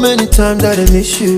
many times that I miss you.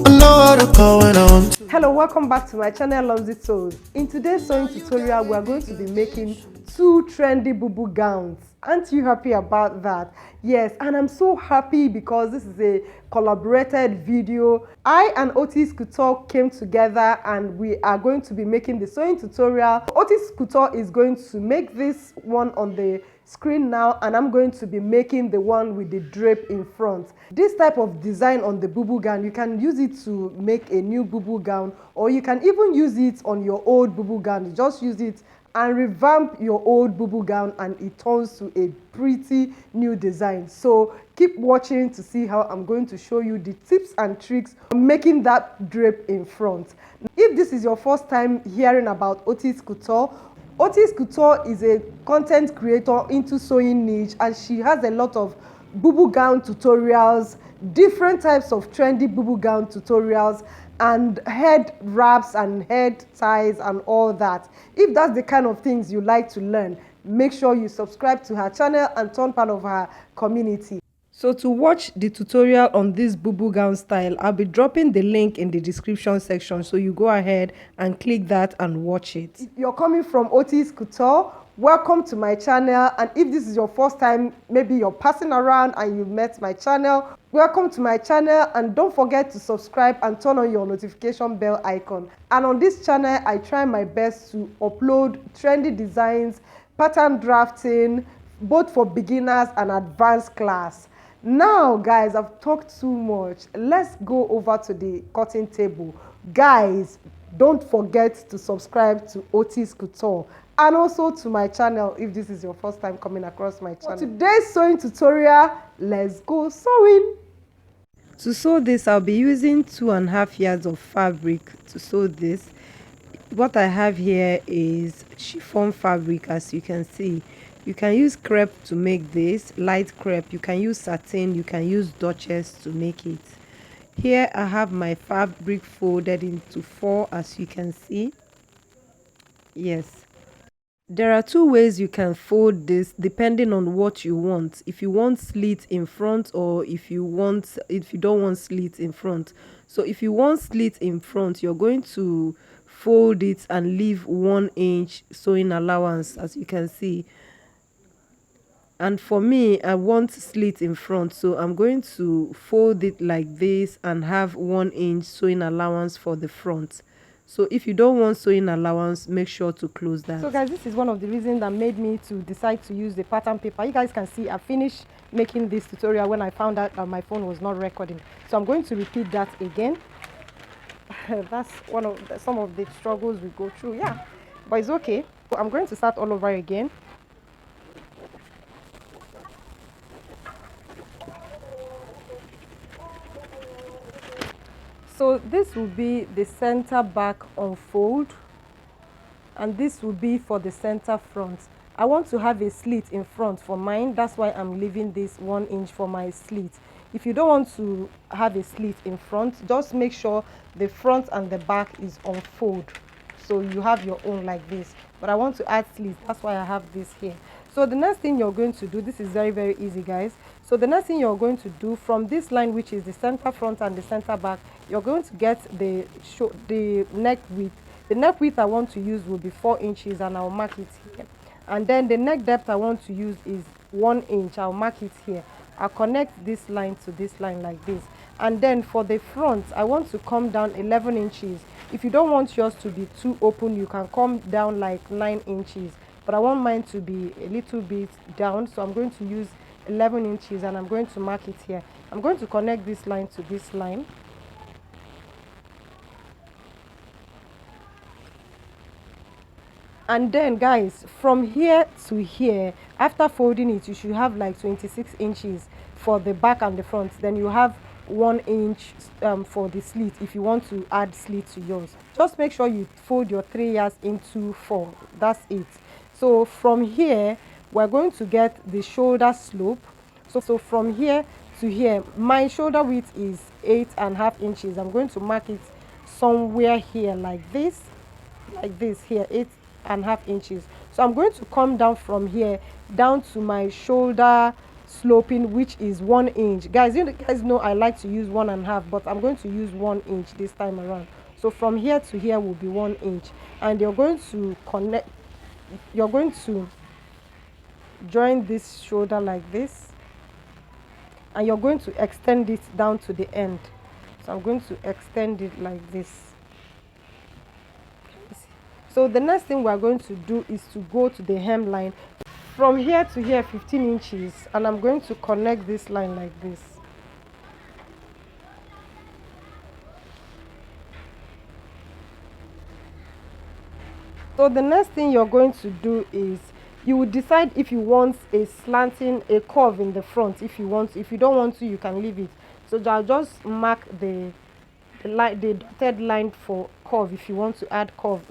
I know how to call when I want to. Hello, welcome back to my channel Lomzy Toes. In today's sewing tutorial, we are going to be making 2 trendy bubu gowns. Aren't you happy about that? Yes, and I'm so happy because this is a collaborated video. I and Otys Couture came together and we are going to be making the sewing tutorial. Otys Couture is going to make this one on the screen now, and I'm going to be making the one with the drape in front. This type of design on the bubu gown, you can use it to make a new bubu gown, or you can even use it on your old bubu gown. You just use it and revamp your old bubu gown and it turns to a pretty new design. So keep watching to see how I'm going to show you the tips and tricks on making that drape in front. If this is your first time hearing about Otys Couture, Otys Couture is a content creator into sewing niche, and she has a lot of bubu gown tutorials, different types of trendy bubu gown tutorials, and head wraps and head ties and all that. If that's the kind of things you like to learn, make sure you subscribe to her channel and turn part of her community. So to watch the tutorial on this bubu gown style, I'll be dropping the link in the description section, so you go ahead and click that and watch it. If you're coming from Otys Couture, welcome to my channel. And if this is your first time, maybe you're passing around and you met my channel, welcome to my channel, and don't forget to subscribe and turn on your notification bell icon. And on this channel, I try my best to upload trendy designs, pattern drafting, both for beginners and advanced class. Now guys, I've talked too much. Let's go over to the cutting table. Guys, don't forget to subscribe to Otys Couture and also to my channel if this is your first time coming across my channel. For today's sewing tutorial, let's go sewing. To sew this, I'll be using 2.5 yards of fabric to sew this. What I have here is chiffon fabric, as you can see. You can use crepe to make this, light crepe. You can use satin, you can use duchess to make it. Here I have my fabric folded into 4, as you can see. Yes. There are 2 ways you can fold this depending on what you want. If you want slit in front, or if you don't want slit in front. So if you want slit in front, you're going to fold it and leave 1 inch sewing allowance, as you can see. And for me, I want slit in front, so I'm going to fold it like this and have 1 inch sewing allowance for the front. So if you don't want sewing allowance, make sure to close that. So guys, this is one of the reasons that made me to decide to use the pattern paper. You guys can see I finished making this tutorial when I found out that my phone was not recording. So I'm going to repeat that again. That's some of the struggles we go through, yeah, but it's okay. So I'm going to start all over again. So this will be the center back unfold, and this will be for the center front. I want to have a slit in front for mine. That's why I'm leaving this 1 inch for my slit. If you don't want to have a slit in front, just make sure the front and the back is unfold, so you have your own like this. But I want to add slits, that's why I have this here. So the next thing you're going to do, this is very easy guys. So the next thing you're going to do, from this line, which is the center front and the center back, you're going to get the neck width. The neck width I want to use will be 4 inches, and I'll mark it here. And then the neck depth I want to use is 1 inch. I'll mark it here. I'll connect this line to this line like this. And then for the front, I want to come down 11 inches. If you don't want yours to be too open, you can come down like 9 inches. But I want mine to be a little bit down, so I'm going to use 11 inches and I'm going to mark it here. I'm going to connect this line to this line. And then guys, from here to here, after folding it, you should have like 26 inches for the back and the front. Then you have 1 inch for the slit if you want to add slit to yours. Just make sure you fold your 3 yards into 4. That's it. So from here, we're going to get the shoulder slope. So from here to here, my shoulder width is 8.5 inches. I'm going to mark it somewhere here like this here, 8.5 inches. So I'm going to come down from here down to my shoulder sloping, which is 1 inch. Guys, you guys know I like to use 1.5, but I'm going to use 1 inch this time around. So from here to here will be 1 inch, and you're going to connect, you're going to join this shoulder like this, and you're going to extend it down to the end. So I'm going to extend it like this. So the next thing we're going to do is to go to the hemline from here to here, 15 inches, and I'm going to connect this line like this. So the next thing you're going to do is you will decide if you want a slanting, a curve in the front. If you want, if you don't want to, you can leave it. So I'll just mark the line, the dotted line for curve. If you want to add curve,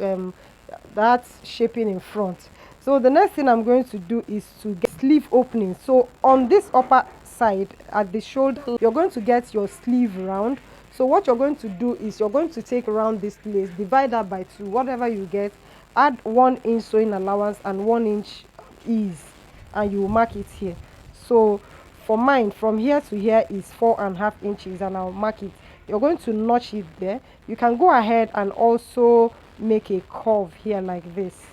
that's shaping in front. So the next thing I'm going to do is to get sleeve opening. So on this upper side at the shoulder, you're going to get your sleeve round. So what you're going to do is you're going to take around this lace, divide that by 2, whatever you get, add 1 inch sewing allowance and 1 inch ease, and you will mark it here. So for mine, from here to here is 4.5 inches, and I'll mark it. You're going to notch it there. You can go ahead and also make a curve here like this.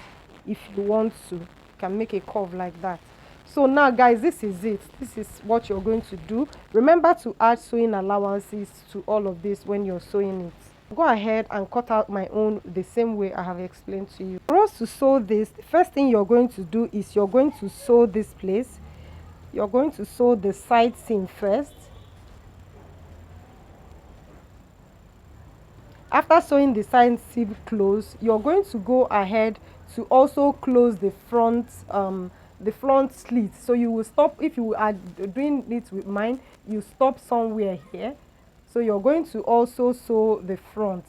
If you want to, you can make a curve like that. So now guys, this is it. This is what you're going to do. Remember to add sewing allowances to all of this when you're sewing it. Go ahead and cut out my own the same way I have explained to you. For us to sew this, the first thing you're going to do is you're going to sew this place. You're going to sew the side seam first. After sewing the side seam close, you're going to go ahead to also close the front slit. So you will stop, if you are doing it with mine, you stop somewhere here. So you're going to also sew the front.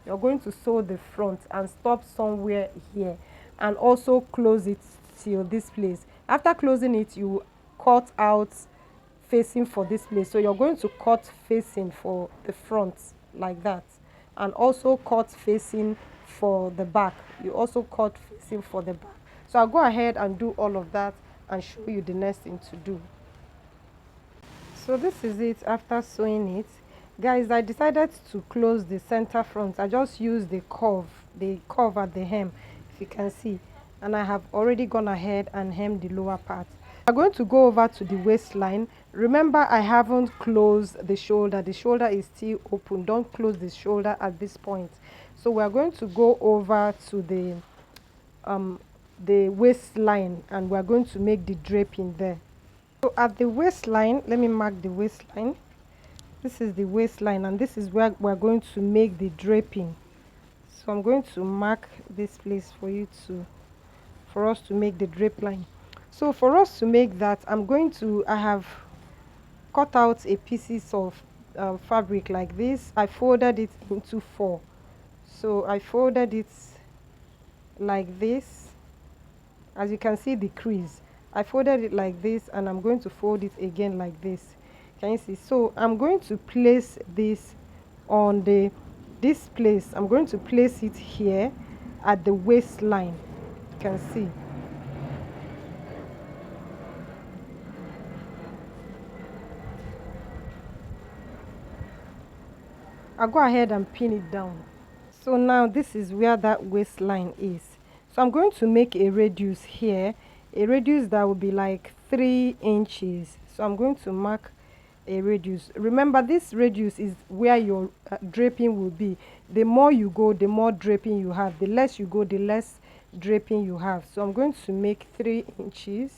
You're going to sew the front and stop somewhere here, and also close it till this place. After closing it, you cut out facing for this place. So you're going to cut facing for the front like that, and also cut facing for the back. You also cut facing for the back. So I'll go ahead and do all of that and show you the next thing to do. So this is it after sewing it. Guys, I decided to close the center front. I just used the curve at the hem, if you can see, and I have already gone ahead and hemmed the lower part. I'm going to go over to the waistline. Remember, I haven't closed the shoulder. The shoulder is still open. Don't close the shoulder at this point. So we're going to go over to the waistline, and we're going to make the draping there. So at the waistline, let me mark the waistline. This is the waistline, and this is where we're going to make the draping. So I'm going to mark this place for us to make the drape line. So for us to make that, I have cut out a pieces of fabric like this. I folded it into 4. So I folded it like this. As you can see the crease, I folded it like this, and I'm going to fold it again like this. Can you see? So I'm going to place this on this place. I'm going to place it here at the waistline. You can see. I'll go ahead and pin it down. So now this is where that waistline is. So I'm going to make a radius here, a radius that will be like 3 inches. So I'm going to mark a radius. Remember, this radius is where your draping will be. The more you go, the more draping you have. The less you go, the less draping you have. So I'm going to make 3 inches.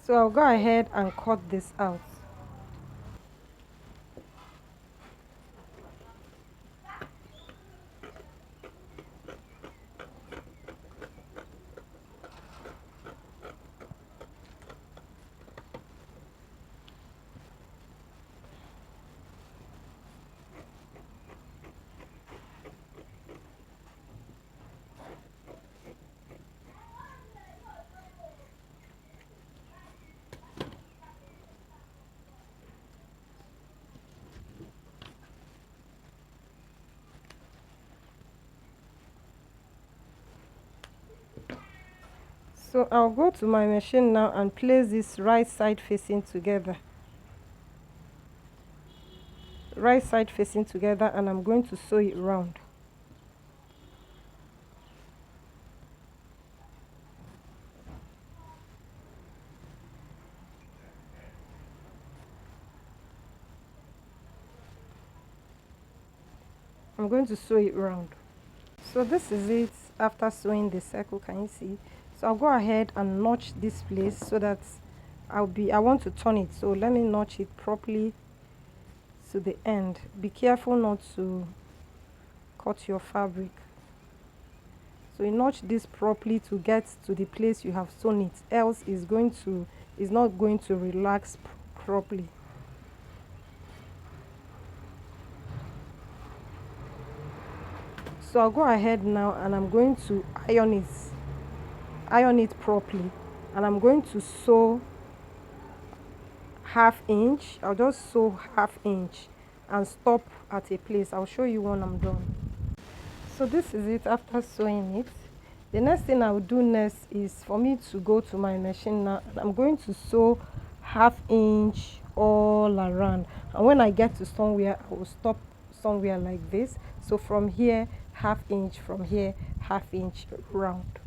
So I'll go ahead and cut this out. So I'll go to my machine now and place this right side facing together. Right side facing together, and I'm going to sew it round. I'm going to sew it round. So this is it after sewing the circle. Can you see? So I'll go ahead and notch this place so that I want to turn it. So let me notch it properly to the end. Be careful not to cut your fabric. So you notch this properly to get to the place you have sewn it, else it's not going to relax properly. So I'll go ahead now and I'm going to iron it properly, and I'm going to sew ½ inch. I'll just sew ½ inch and stop at a place. I'll show you when I'm done. So this is it after sewing it. The next thing I will do next is for me to go to my machine now, and I'm going to sew ½ inch all around, and when I get to somewhere I will stop somewhere like this. So from here ½ inch, from here ½ inch round.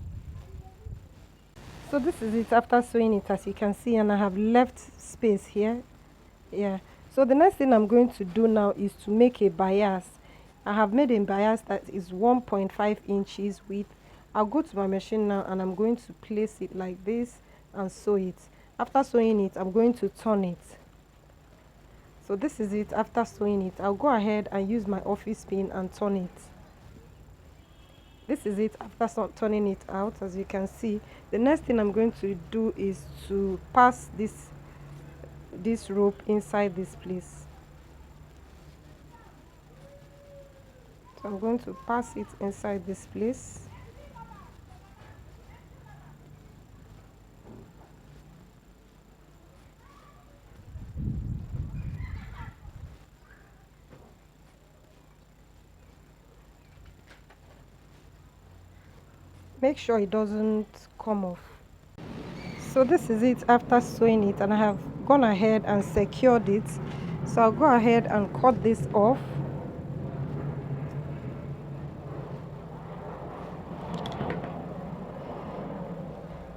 So this is it after sewing it, as you can see, and I have left space here. Yeah, so the next thing I'm going to do now is to make a bias. I have made a bias that is 1.5 inches width. I'll go to my machine now and I'm going to place it like this and sew it. After sewing it, I'm going to turn it. So this is it after sewing it. I'll go ahead and use my office pin and turn it. This is it after turning it out. As you can see, the next thing I'm going to do is to pass this rope inside this place. So I'm going to pass it inside this place. Make sure it doesn't come off. So this is it after sewing it, and I have gone ahead and secured it. So I'll go ahead and cut this off.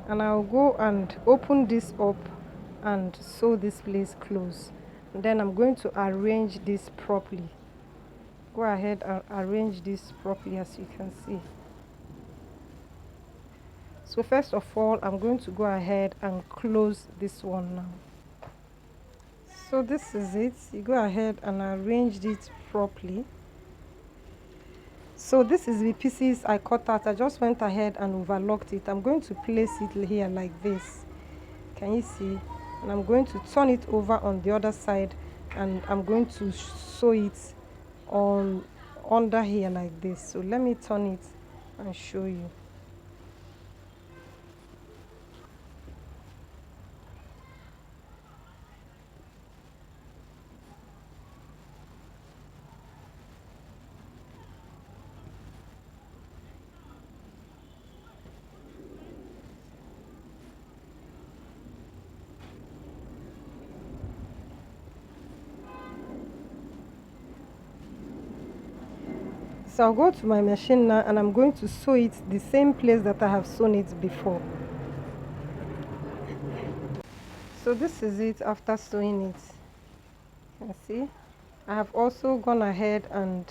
And I'll go and open this up and sew this place close. And then I'm going to arrange this properly. Go ahead and arrange this properly, as you can see. So first of all, I'm going to go ahead and close this one now. So this is it. You go ahead and arrange it properly. So this is the pieces I cut out. I just went ahead and overlocked it. I'm going to place it here like this. Can you see? And I'm going to turn it over on the other side, and I'm going to sew it on under here like this. So let me turn it and show you. So I'll go to my machine now and I'm going to sew it the same place that I have sewn it before. So this is it after sewing it. You can see I have also gone ahead and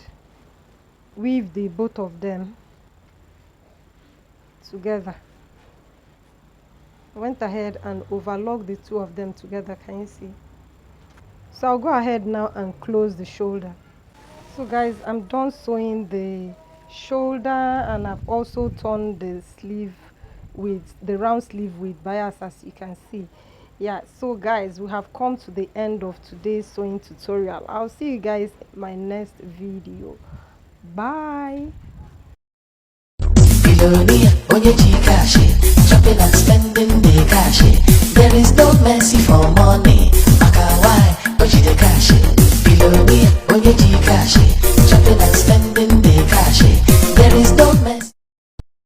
weave the both of them together. I went ahead and overlocked the two of them together. Can you see? So I'll go ahead now and close the shoulder. So guys, I'm done sewing the shoulder, and I've also turned the sleeve with the round sleeve with bias, as you can see. Yeah, so guys, we have come to the end of today's sewing tutorial. I'll see you guys in my next video. Bye. Shopping and spending the cash. There is no mercy for money. Why? But you the cash. Below me, when you cash.